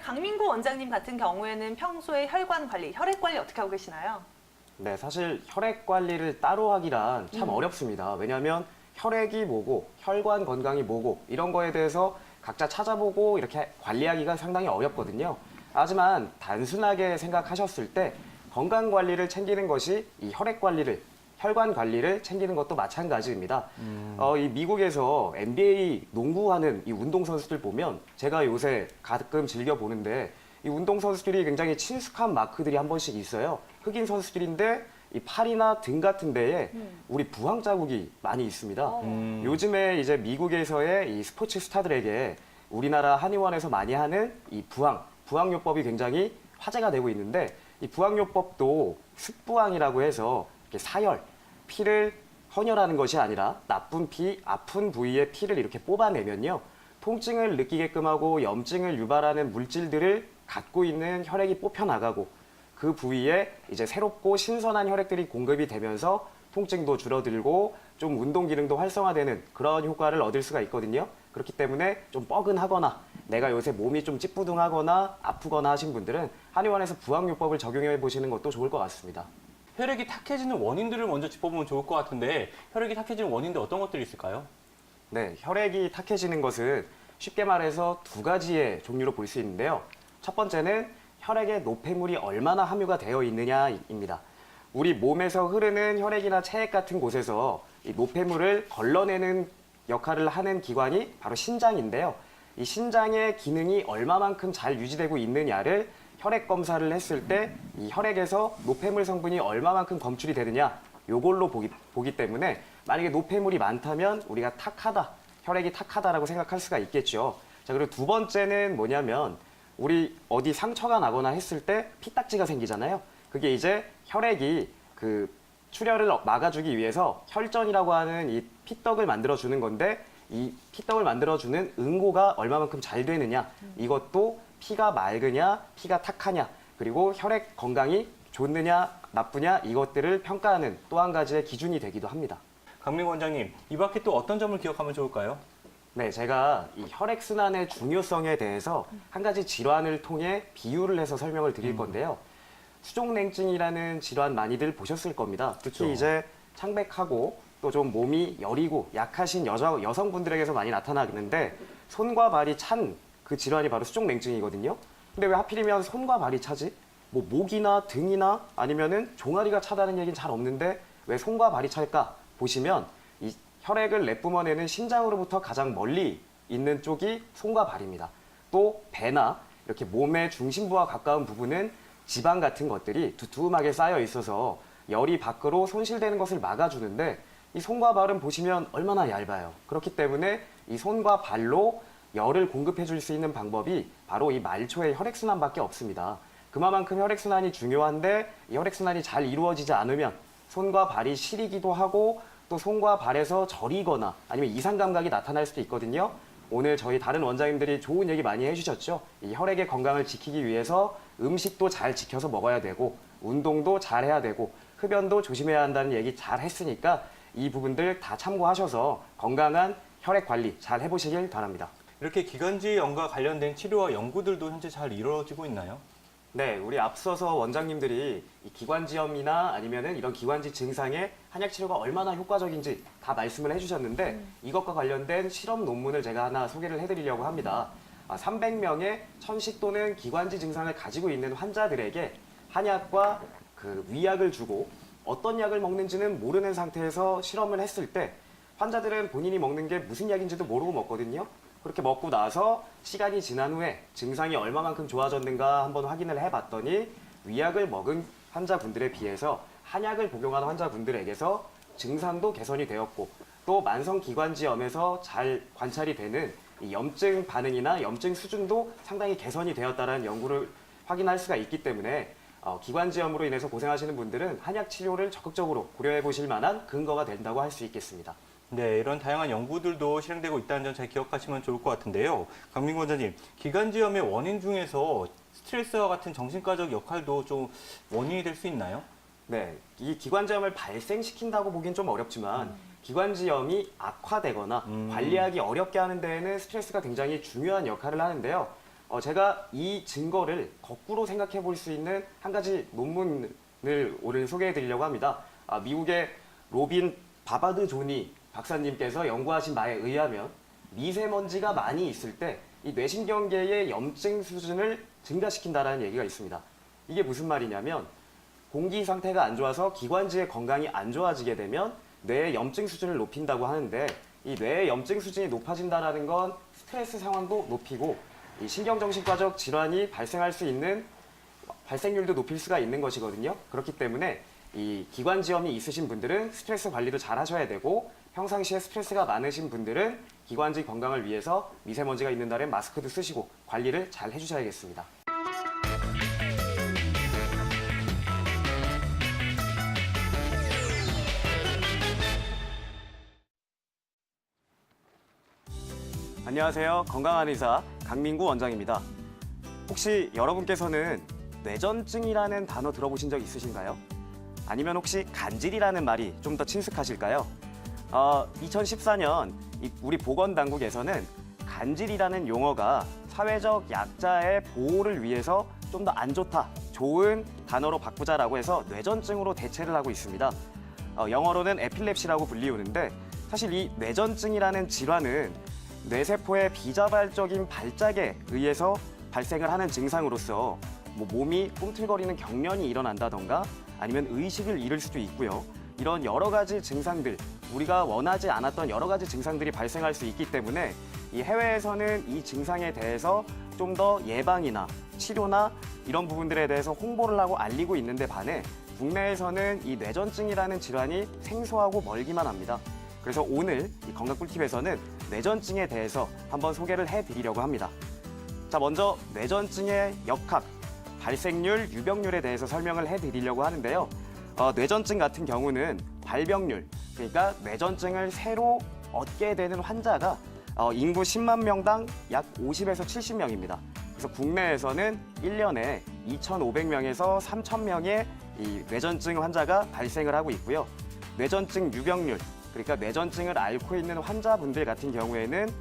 강민구 원장님 같은 경우에는 평소에 혈관 관리, 혈액 관리 어떻게 하고 계시나요? 네, 사실 혈액 관리를 따로 하기란 참 어렵습니다. 왜냐하면 혈액이 뭐고 혈관 건강이 뭐고 이런 거에 대해서 각자 찾아보고 이렇게 관리하기가 상당히 어렵거든요. 하지만 단순하게 생각하셨을 때 건강 관리를 챙기는 것이 이 혈액 관리를 혈관 관리를 챙기는 것도 마찬가지입니다. 이 미국에서 NBA 농구하는 이 운동선수들 보면 제가 요새 가끔 즐겨 보는데 이 운동선수들이 굉장히 친숙한 마크들이 한 번씩 있어요. 흑인 선수들인데 이 팔이나 등 같은 데에 우리 부항 자국이 많이 있습니다. 요즘에 이제 미국에서의 이 스포츠 스타들에게 우리나라 한의원에서 많이 하는 이 부항요법이 굉장히 화제가 되고 있는데 이 부항요법도 습부항이라고 해서 이렇게 사열, 피를 헌혈하는 것이 아니라 나쁜 피, 아픈 부위의 피를 이렇게 뽑아내면요. 통증을 느끼게끔 하고 염증을 유발하는 물질들을 갖고 있는 혈액이 뽑혀나가고 그 부위에 이제 새롭고 신선한 혈액들이 공급이 되면서 통증도 줄어들고 좀 운동 기능도 활성화되는 그런 효과를 얻을 수가 있거든요. 그렇기 때문에 좀 뻐근하거나 내가 요새 몸이 좀 찌뿌둥하거나 아프거나 하신 분들은 한의원에서 부항요법을 적용해 보시는 것도 좋을 것 같습니다. 혈액이 탁해지는 원인들을 먼저 짚어보면 좋을 것 같은데 혈액이 탁해지는 원인들 어떤 것들이 있을까요? 네, 혈액이 탁해지는 것은 쉽게 말해서 두 가지의 종류로 볼 수 있는데요. 첫 번째는 혈액에 노폐물이 얼마나 함유가 되어 있느냐입니다. 우리 몸에서 흐르는 혈액이나 체액 같은 곳에서 이 노폐물을 걸러내는 역할을 하는 기관이 바로 신장인데요. 이 신장의 기능이 얼마만큼 잘 유지되고 있느냐를 혈액 검사를 했을 때 이 혈액에서 노폐물 성분이 얼마만큼 검출이 되느냐 요걸로 보기 때문에 만약에 노폐물이 많다면 우리가 탁하다, 혈액이 탁하다라고 생각할 수가 있겠죠. 자, 그리고 두 번째는 뭐냐면 우리 어디 상처가 나거나 했을 때 피딱지가 생기잖아요. 그게 이제 혈액이 그 출혈을 막아주기 위해서 혈전이라고 하는 이 피떡을 만들어주는 건데 이 피떡을 만들어주는 응고가 얼마만큼 잘 되느냐 이것도 피가 맑으냐 피가 탁하냐 그리고 혈액 건강이 좋느냐 나쁘냐 이것들을 평가하는 또 한 가지의 기준이 되기도 합니다. 강민구 원장님, 이 밖에 또 어떤 점을 기억하면 좋을까요? 네, 제가 이 혈액순환의 중요성에 대해서 한 가지 질환을 통해 비유를 해서 설명을 드릴 건데요. 수족냉증이라는 질환 많이들 보셨을 겁니다. 특히 그쵸. 이제 창백하고 또 좀 몸이 여리고 약하신 여성분들에게서 많이 나타나는데 손과 발이 찬 그 질환이 바로 수족냉증이거든요. 근데 왜 하필이면 손과 발이 차지? 뭐 목이나 등이나 아니면은 종아리가 차다는 얘기는 잘 없는데 왜 손과 발이 찰까? 보시면 이 혈액을 내뿜어내는 심장으로부터 가장 멀리 있는 쪽이 손과 발입니다. 또 배나 이렇게 몸의 중심부와 가까운 부분은 지방 같은 것들이 두툼하게 쌓여 있어서 열이 밖으로 손실되는 것을 막아주는데 이 손과 발은 보시면 얼마나 얇아요. 그렇기 때문에 이 손과 발로 열을 공급해 줄 수 있는 방법이 바로 이 말초의 혈액순환밖에 없습니다. 그만큼 혈액순환이 중요한데 이 혈액순환이 잘 이루어지지 않으면 손과 발이 시리기도 하고 또 손과 발에서 저리거나 아니면 이상 감각이 나타날 수도 있거든요. 오늘 저희 다른 원장님들이 좋은 얘기 많이 해주셨죠. 이 혈액의 건강을 지키기 위해서 음식도 잘 지켜서 먹어야 되고 운동도 잘 해야 되고 흡연도 조심해야 한다는 얘기 잘 했으니까 이 부분들 다 참고하셔서 건강한 혈액 관리 잘 해보시길 바랍니다. 이렇게 기관지염과 관련된 치료와 연구들도 현재 잘 이루어지고 있나요? 네, 우리 앞서서 원장님들이 이 기관지염이나 아니면은 이런 기관지 증상에 한약 치료가 얼마나 효과적인지 다 말씀을 해주셨는데 이것과 관련된 실험 논문을 제가 하나 소개를 해드리려고 합니다. 300명의 천식 또는 기관지 증상을 가지고 있는 환자들에게 한약과 그 위약을 주고 어떤 약을 먹는지는 모르는 상태에서 실험을 했을 때 환자들은 본인이 먹는 게 무슨 약인지도 모르고 먹거든요. 그렇게 먹고 나서 시간이 지난 후에 증상이 얼마만큼 좋아졌는가 한번 확인을 해봤더니 위약을 먹은 환자분들에 비해서 한약을 복용하는 환자분들에게서 증상도 개선이 되었고 또 만성기관지염에서 잘 관찰이 되는 이 염증 반응이나 염증 수준도 상당히 개선이 되었다는 연구를 확인할 수가 있기 때문에 기관지염으로 인해서 고생하시는 분들은 한약 치료를 적극적으로 고려해 보실 만한 근거가 된다고 할 수 있겠습니다. 네, 이런 다양한 연구들도 실행되고 있다는 점 잘 기억하시면 좋을 것 같은데요. 강민구 원장님, 기관지염의 원인 중에서 스트레스와 같은 정신과적 역할도 좀 원인이 될 수 있나요? 네, 이 기관지염을 발생시킨다고 보긴 좀 어렵지만 기관지염이 악화되거나 관리하기 어렵게 하는 데에는 스트레스가 굉장히 중요한 역할을 하는데요. 제가 이 증거를 거꾸로 생각해 볼 수 있는 한 가지 논문을 오늘 소개해 드리려고 합니다. 미국의 로빈 바바드 조니 박사님께서 연구하신 바에 의하면 미세먼지가 많이 있을 때 이 뇌신경계의 염증 수준을 증가시킨다라는 얘기가 있습니다. 이게 무슨 말이냐면 공기 상태가 안 좋아서 기관지의 건강이 안 좋아지게 되면 뇌의 염증 수준을 높인다고 하는데 이 뇌의 염증 수준이 높아진다는 건 스트레스 상황도 높이고 이 신경정신과적 질환이 발생할 수 있는 발생률도 높일 수가 있는 것이거든요. 그렇기 때문에 이 기관지염이 있으신 분들은 스트레스 관리를 잘 하셔야 되고 평상시에 스트레스가 많으신 분들은 기관지 건강을 위해서 미세먼지가 있는 날엔 마스크도 쓰시고 관리를 잘 해주셔야겠습니다. 안녕하세요. 건강한 의사 강민구 원장입니다. 혹시 여러분께서는 뇌전증이라는 단어 들어보신 적 있으신가요? 아니면 혹시 간질이라는 말이 좀 더 친숙하실까요? 2014년 우리 보건당국에서는 간질이라는 용어가 사회적 약자의 보호를 위해서 좀 더 안 좋다, 좋은 단어로 바꾸자라고 해서 뇌전증으로 대체를 하고 있습니다. 영어로는 에필랩시라고 불리우는데 사실 이 뇌전증이라는 질환은 뇌세포의 비자발적인 발작에 의해서 발생을 하는 증상으로서 몸이 꿈틀거리는 경련이 일어난다던가 아니면 의식을 잃을 수도 있고요. 이런 여러 가지 증상들, 우리가 원하지 않았던 여러 가지 증상들이 발생할 수 있기 때문에 이 해외에서는 이 증상에 대해서 좀 더 예방이나 치료나 이런 부분들에 대해서 홍보를 하고 알리고 있는데 반해 국내에서는 이 뇌전증이라는 질환이 생소하고 멀기만 합니다. 그래서 오늘 이 건강꿀팁에서는 뇌전증에 대해서 한번 소개를 해드리려고 합니다. 자, 먼저 뇌전증의 역학, 발생률, 유병률에 대해서 설명을 해드리려고 하는데요. 뇌전증 같은 경우는 발병률, 그러니까 뇌전증을 새로 얻게 되는 환자가 인구 10만 명당 약 50에서 70명입니다. 그래서 국내에서는 1년에 2,500명에서 3,000명의 이 뇌전증 환자가 발생을 하고 있고요. 뇌전증 유병률, 그러니까 뇌전증을 앓고 있는 환자분들 같은 경우에는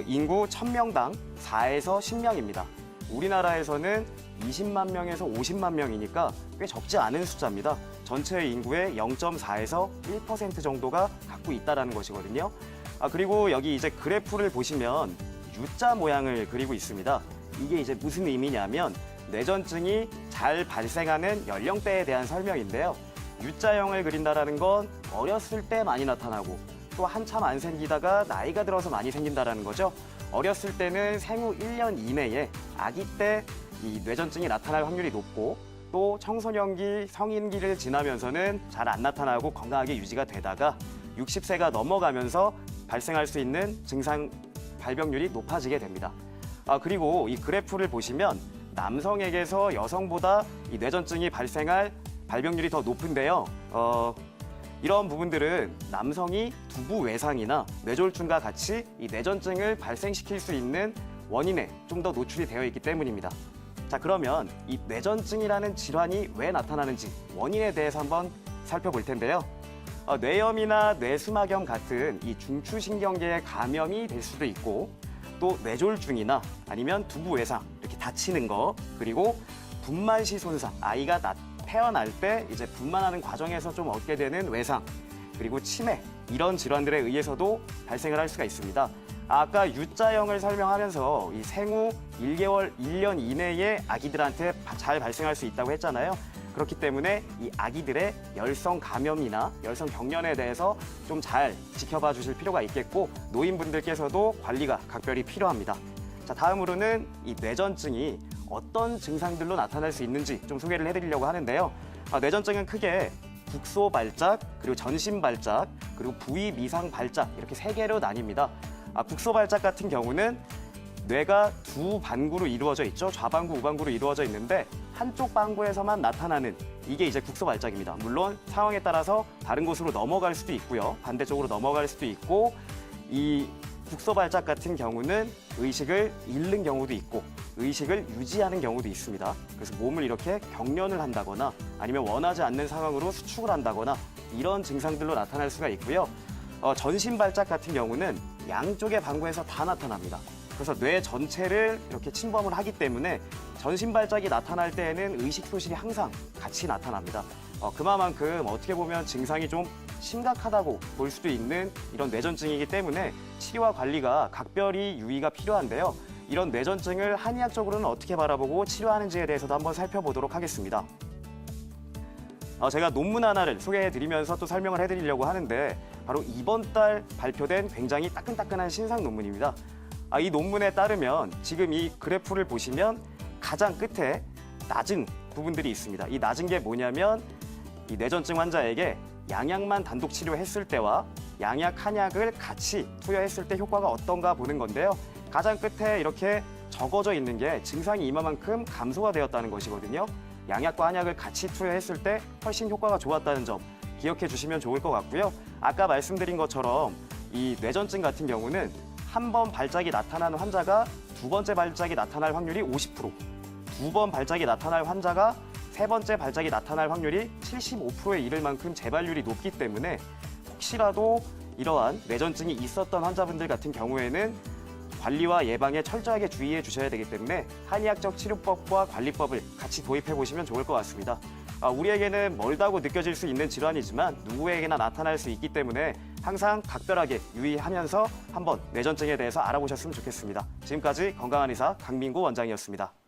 인구 1,000명당 4에서 10명입니다. 우리나라에서는 20만 명에서 50만 명이니까 꽤 적지 않은 숫자입니다. 전체 인구의 0.4에서 1% 정도가 갖고 있다는 것이거든요. 그리고 여기 이제 그래프를 보시면 U자 모양을 그리고 있습니다. 이게 이제 무슨 의미냐면 뇌전증이 잘 발생하는 연령대에 대한 설명인데요. U자형을 그린다는 건 어렸을 때 많이 나타나고 또 한참 안 생기다가 나이가 들어서 많이 생긴다는 거죠. 어렸을 때는 생후 1년 이내에 아기 때 이 뇌전증이 나타날 확률이 높고 또 청소년기, 성인기를 지나면서는 잘 안 나타나고 건강하게 유지가 되다가 60세가 넘어가면서 발생할 수 있는 증상 발병률이 높아지게 됩니다. 그리고 이 그래프를 보시면 남성에게서 여성보다 이 뇌전증이 발생할 발병률이 더 높은데요. 이런 부분들은 남성이 두부 외상이나 뇌졸중과 같이 이 뇌전증을 발생시킬 수 있는 원인에 좀 더 노출이 되어 있기 때문입니다. 자, 그러면 이 뇌전증이라는 질환이 왜 나타나는지 원인에 대해서 한번 살펴볼 텐데요. 뇌염이나 뇌수막염 같은 이 중추신경계의 감염이 될 수도 있고 또 뇌졸중이나 아니면 두부 외상 이렇게 다치는 거, 그리고 분만시 손상, 아이가 태어날 때 이제 분만하는 과정에서 좀 얻게 되는 외상, 그리고 치매, 이런 질환들에 의해서도 발생을 할 수가 있습니다. 아까 U자형을 설명하면서 이 생후 1개월, 1년 이내에 아기들한테 잘 발생할 수 있다고 했잖아요. 그렇기 때문에 이 아기들의 열성 감염이나 열성 경련에 대해서 좀 잘 지켜봐 주실 필요가 있겠고 노인분들께서도 관리가 각별히 필요합니다. 자, 다음으로는 이 뇌전증이 어떤 증상들로 나타날 수 있는지 좀 소개를 해드리려고 하는데요. 뇌전증은 크게 국소 발작, 그리고 전신 발작, 그리고 부위 미상 발작 이렇게 세 개로 나뉩니다. 국소 발작 같은 경우는 뇌가 두 반구로 이루어져 있죠. 좌반구, 우반구로 이루어져 있는데 한쪽 반구에서만 나타나는 이게 이제 국소 발작입니다. 물론 상황에 따라서 다른 곳으로 넘어갈 수도 있고요. 반대쪽으로 넘어갈 수도 있고 이 국소 발작 같은 경우는 의식을 잃는 경우도 있고 의식을 유지하는 경우도 있습니다. 그래서 몸을 이렇게 경련을 한다거나 아니면 원하지 않는 상황으로 수축을 한다거나 이런 증상들로 나타날 수가 있고요. 전신 발작 같은 경우는 양쪽의 방구에서 다 나타납니다. 그래서 뇌 전체를 이렇게 침범을 하기 때문에 전신 발작이 나타날 때에는 의식 소실이 항상 같이 나타납니다. 그만큼 어떻게 보면 증상이 좀 심각하다고 볼 수도 있는 이런 뇌전증이기 때문에 치료와 관리가 각별히 유의가 필요한데요. 이런 뇌전증을 한의학적으로는 어떻게 바라보고 치료하는지에 대해서도 한번 살펴보도록 하겠습니다. 제가 논문 하나를 소개해드리면서 또 설명을 해드리려고 하는데 바로 이번 달 발표된 굉장히 따끈따끈한 신상 논문입니다. 이 논문에 따르면 지금 이 그래프를 보시면 가장 끝에 낮은 부분들이 있습니다. 이 낮은 게 뭐냐면 이 뇌전증 환자에게 양약만 단독 치료했을 때와 양약, 한약을 같이 투여했을 때 효과가 어떤가 보는 건데요. 가장 끝에 이렇게 적어져 있는 게 증상이 이만큼 감소가 되었다는 것이거든요. 양약과 한약을 같이 투여했을 때 훨씬 효과가 좋았다는 점 기억해 주시면 좋을 것 같고요. 아까 말씀드린 것처럼 이 뇌전증 같은 경우는 한 번 발작이 나타나는 환자가 두 번째 발작이 나타날 확률이 50%, 두 번 발작이 나타날 환자가 세 번째 발작이 나타날 확률이 75%에 이를 만큼 재발률이 높기 때문에 혹시라도 이러한 뇌전증이 있었던 환자분들 같은 경우에는 관리와 예방에 철저하게 주의해 주셔야 되기 때문에 한의학적 치료법과 관리법을 같이 도입해 보시면 좋을 것 같습니다. 우리에게는 멀다고 느껴질 수 있는 질환이지만 누구에게나 나타날 수 있기 때문에 항상 각별하게 유의하면서 한번 뇌전증에 대해서 알아보셨으면 좋겠습니다. 지금까지 건강한 의사 강민구 원장이었습니다.